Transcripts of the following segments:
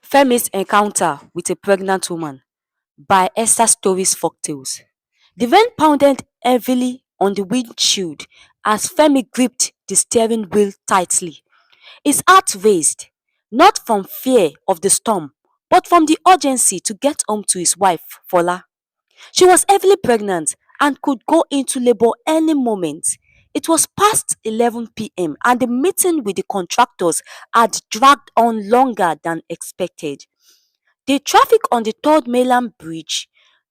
Femi's encounter with a pregnant woman by Estar-Storiesfolktales. The rain pounded heavily on the windshield as Femi gripped the steering wheel tightly. His heart raced, not from fear of the storm, but from the urgency to get home to his wife, Fola. She was heavily pregnant and could go into labor any moment. It was past 11 p.m. and the meeting with the contractors had dragged on longer than expected. The traffic on the third mainland bridge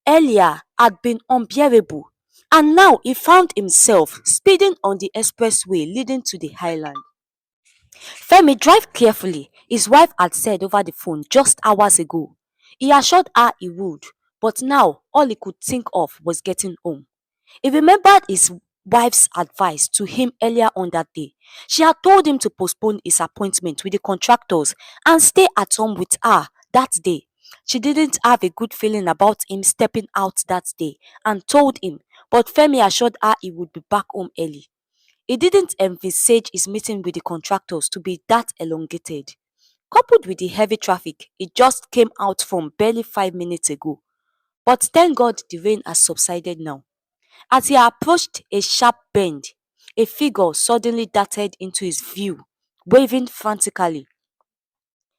earlier had been unbearable, and now he found himself speeding on the expressway leading to the highland. Femi, drive carefully, his wife had said over the phone just hours ago. He assured her he would, but now all he could think of was getting home. He remembered his wife's advice to him earlier on that day. She had told him to postpone his appointment with the contractors and stay at home with her that day. She didn't have a good feeling about him stepping out that day and told him, but Femi assured her he would be back home early. He didn't envisage his meeting with the contractors to be that elongated. Coupled with the heavy traffic it just came out from barely 5 minutes ago. But thank God the rain has subsided now. As he approached a sharp bend, a figure suddenly darted into his view, waving frantically.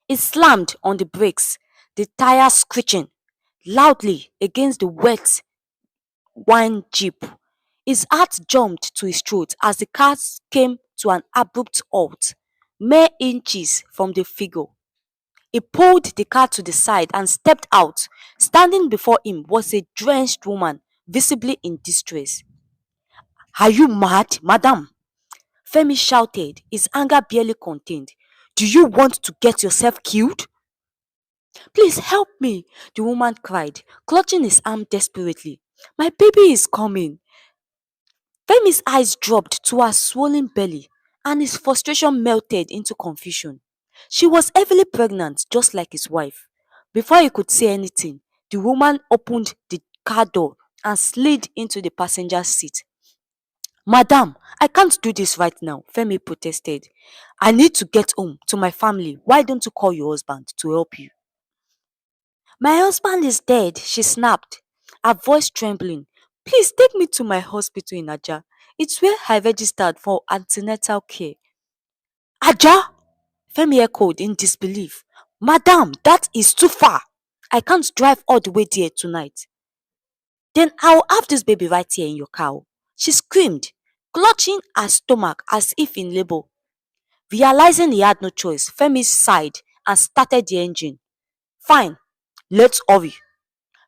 He slammed on the brakes, the tires screeching loudly against the wet wine jeep. His heart jumped to his throat as the car came to an abrupt halt, mere inches from the figure. He pulled the car to the side and stepped out. Standing before him was a drenched woman, visibly in distress. "Are you mad, madam?" Femi shouted, his anger barely contained. "Do you want to get yourself killed?" "Please help me," the woman cried, clutching his arm desperately. "My baby is coming." Femi's eyes dropped to her swollen belly, and his frustration melted into confusion. She was heavily pregnant, just like his wife. Before he could say anything, the woman opened the car door and slid into the passenger seat. "Madam, I can't do this right now," Femi protested. "I need to get home to my family. Why don't you call your husband to help you?" "My husband is dead," she snapped, her voice trembling. "Please take me to my hospital in Aja. It's where I registered for antenatal care." "Aja?" Femi echoed in disbelief. "Madam, that is too far. I can't drive all the way there tonight." "Then I'll have this baby right here in your car," she screamed, clutching her stomach as if in labor. Realizing he had no choice, Femi sighed and started the engine. "Fine, let's hurry."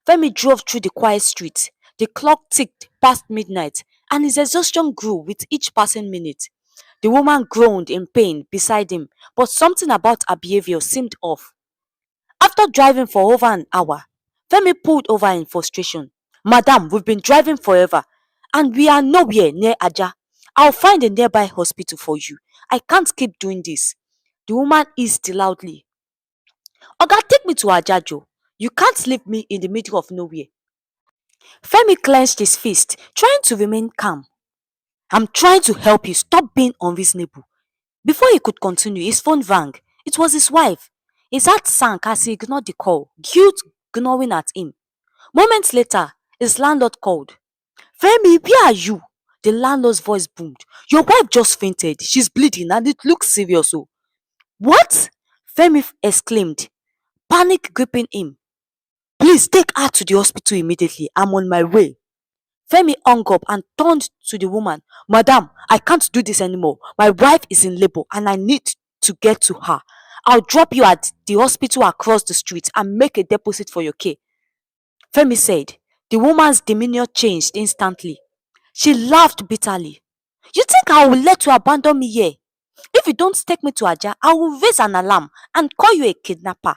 Femi drove through the quiet streets. The clock ticked past midnight, and his exhaustion grew with each passing minute. The woman groaned in pain beside him, but something about her behavior seemed off. After driving for over an hour, Femi pulled over in frustration. "Madam, we've been driving forever, and we are nowhere near Aja. I'll find a nearby hospital for you. I can't keep doing this." The woman hissed loudly. "Oga, take me to Ajajo. You can't leave me in the middle of nowhere." Femi clenched his fist, trying to remain calm. "I'm trying to help you. Stop being unreasonable." Before he could continue, his phone rang. It was his wife. His heart sank as he ignored the call, guilt gnawing at him. Moments later, his landlord called. "Femi, where are you?" The landlord's voice boomed. "Your wife just fainted. She's bleeding and it looks serious." "Oh." "What?" Femi exclaimed, panic gripping him. "Please take her to the hospital immediately. I'm on my way." Femi hung up and turned to the woman. "Madam, I can't do this anymore. My wife is in labor and I need to get to her. I'll drop you at the hospital across the street and make a deposit for your care." Femi said. The woman's demeanor changed instantly. She laughed bitterly. "You think I will let you abandon me here? If you don't take me to Aja, I will raise an alarm and call you a kidnapper."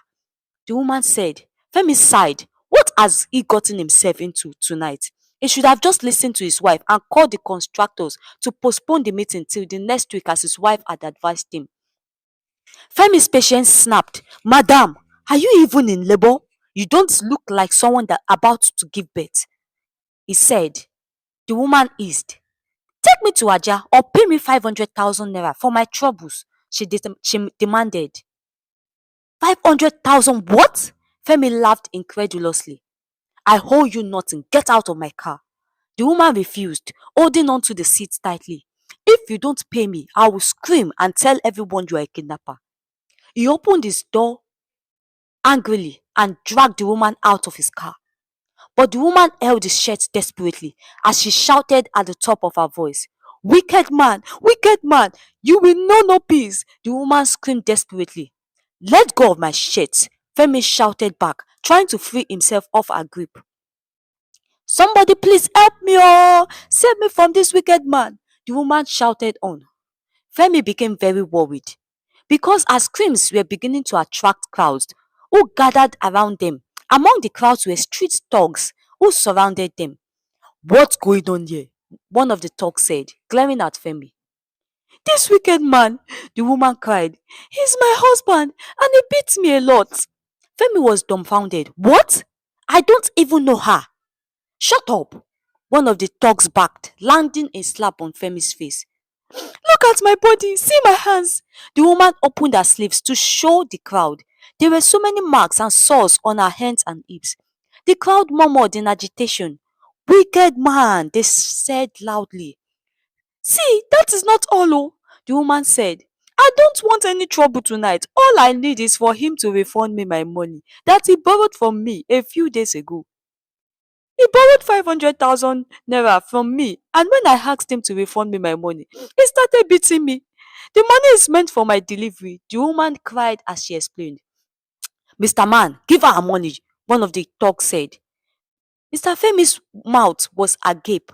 The woman said. Femi sighed. What has he gotten himself into tonight? He should have just listened to his wife and called the contractors to postpone the meeting till the next week as his wife had advised him. Femi's patience snapped. "Madam, are you even in labor? You don't look like someone that about to give birth," he said. The woman eased. "Take me to Aja or pay me 500,000 naira for my troubles," she demanded. 500,000 what? Femi laughed incredulously. I owe you nothing. Get out of my car. The woman refused, holding on to the seat tightly. If you don't pay me, I will scream and tell everyone you are a kidnapper. He opened his door angrily and dragged the woman out of his car. But the woman held his shirt desperately as she shouted at the top of her voice, wicked man, you will know no peace. The woman screamed desperately. Let go of my shirt, Femi shouted back, trying to free himself off her grip. Somebody please help me, oh! Save me from this wicked man, the woman shouted on. Femi became very worried because her screams were beginning to attract crowds who gathered around them. Among the crowds were street thugs who surrounded them. What's going on here? One of the thugs said, glaring at Femi. This wicked man, the woman cried. He's my husband and he beats me a lot. Femi was dumbfounded. What? I don't even know her. Shut up! One of the thugs barked, landing a slap on Femi's face. Look at my body, see my hands. The woman opened her sleeves to show the crowd. There were so many marks and sores on her hands and hips. The crowd murmured in agitation. Wicked man, they said loudly. See, that is not all, oh, the woman said. I don't want any trouble tonight. All I need is for him to refund me my money that he borrowed from me a few days ago. He borrowed 500,000 naira from me, and when I asked him to refund me my money, he started beating me. The money is meant for my delivery, the woman cried as she explained. Mr. Man, give her her money, one of the thugs said. Mr. Femi's mouth was agape.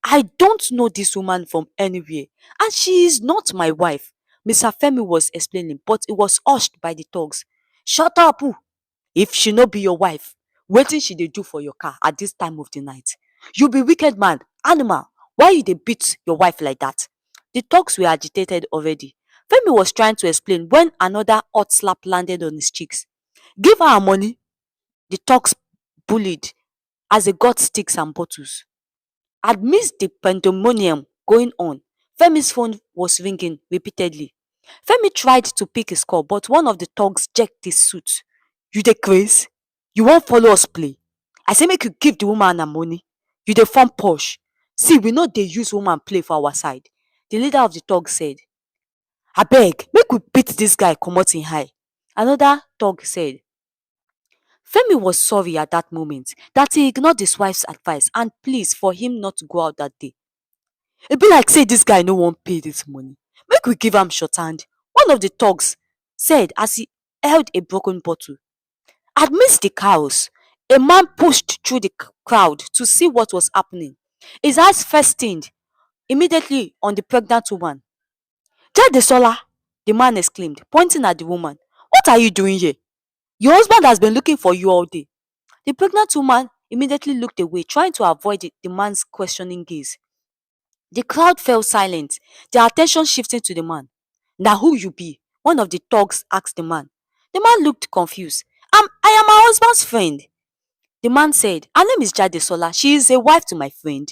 I don't know this woman from anywhere, and she is not my wife, Mr. Femi was explaining, but it was hushed by the thugs. Shut up, who? If she no be your wife, wetin she dey do for your car at this time of the night? You be wicked man, animal. Why you dey beat your wife like that? The thugs were agitated already. Femi was trying to explain when another hot slap landed on his cheeks. Give her her money. The thugs bullied as they got sticks and bottles. Amidst the pandemonium going on, Femi's phone was ringing repeatedly. Femi tried to pick his call, but one of the thugs jerked his suit. You dey craze? You won't follow us play? I say make you give the woman her money. You dey form posh. See, we no dey use woman play for our side. The leader of the thug said. Abeg, make we beat this guy comot him eye. Another thug said. Femi was sorry at that moment that he ignored his wife's advice and pleas for him not to go out that day. E be like say this guy no wan pay this money. Make we give am shorthand. One of the thugs said as he held a broken bottle. Amidst the chaos, a man pushed through the crowd to see what was happening. His eyes fastened immediately on the pregnant woman. Jadesola, the man exclaimed, pointing at the woman. What are you doing here? Your husband has been looking for you all day. The pregnant woman immediately looked away, trying to avoid the man's questioning gaze. The crowd fell silent, their attention shifting to the man. Now who you be? One of the thugs asked the man. The man looked confused. I am my husband's friend. The man said, her name is Jadesola. She is a wife to my friend.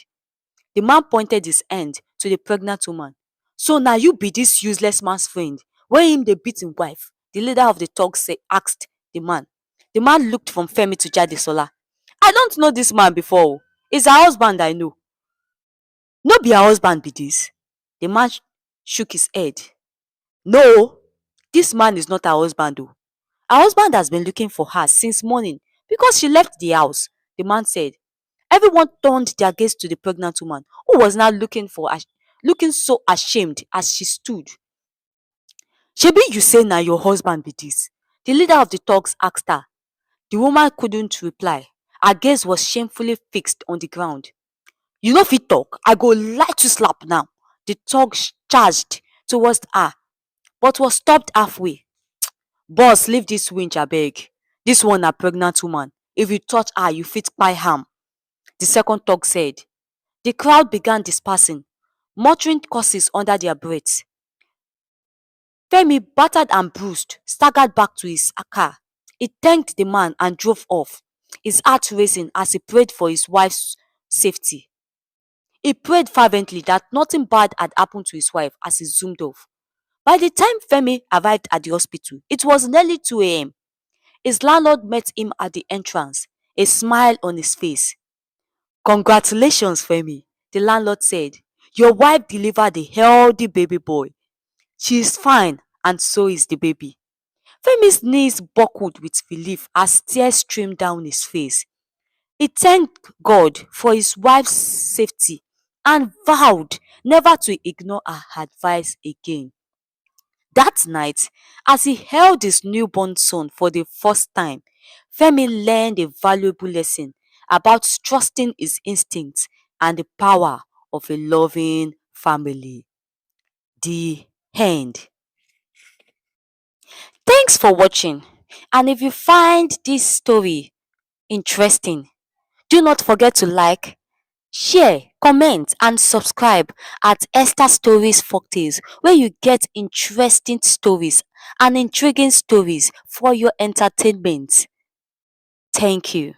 The man pointed his hand to the pregnant woman. So now you be this useless man's friend, when him dey beat him wife? The leader of the thugs asked the man. The man looked from Femi to Jadesola. I don't know this man before. It's her husband I know. No be her husband be this. The man shook his head. No, this man is not her husband though. Her husband has been looking for her since morning because she left the house, the man said. Everyone turned their gaze to the pregnant woman, who was now looking so ashamed as she stood. Shebi you say na your husband be this? The leader of the thugs asked her. The woman couldn't reply. Her gaze was shamefully fixed on the ground. You no fit talk, I go light you slap now. The thug charged towards her, but was stopped halfway. Boss, leave this winch abeg. This one na pregnant woman. If you touch her, you fit kpai harm. The second thug said. The crowd began dispersing, muttering curses under their breaths. Femi, battered and bruised, staggered back to his car. He thanked the man and drove off, his heart racing as he prayed for his wife's safety. He prayed fervently that nothing bad had happened to his wife as he zoomed off. By the time Femi arrived at the hospital, it was nearly 2 a.m. His landlord met him at the entrance, a smile on his face. "Congratulations, Femi," the landlord said. "Your wife delivered a healthy baby boy. She is fine, and so is the baby." Femi's knees buckled with relief as tears streamed down his face. He thanked God for his wife's safety and vowed never to ignore her advice again. That night, as he held his newborn son for the first time, Femi learned a valuable lesson about trusting his instincts and the power of a loving family. The end. Thanks for watching. And if you find this story interesting, do not forget to like, share, comment, and subscribe at Esther Stories Folktales, where you get interesting stories and intriguing stories for your entertainment. Thank you.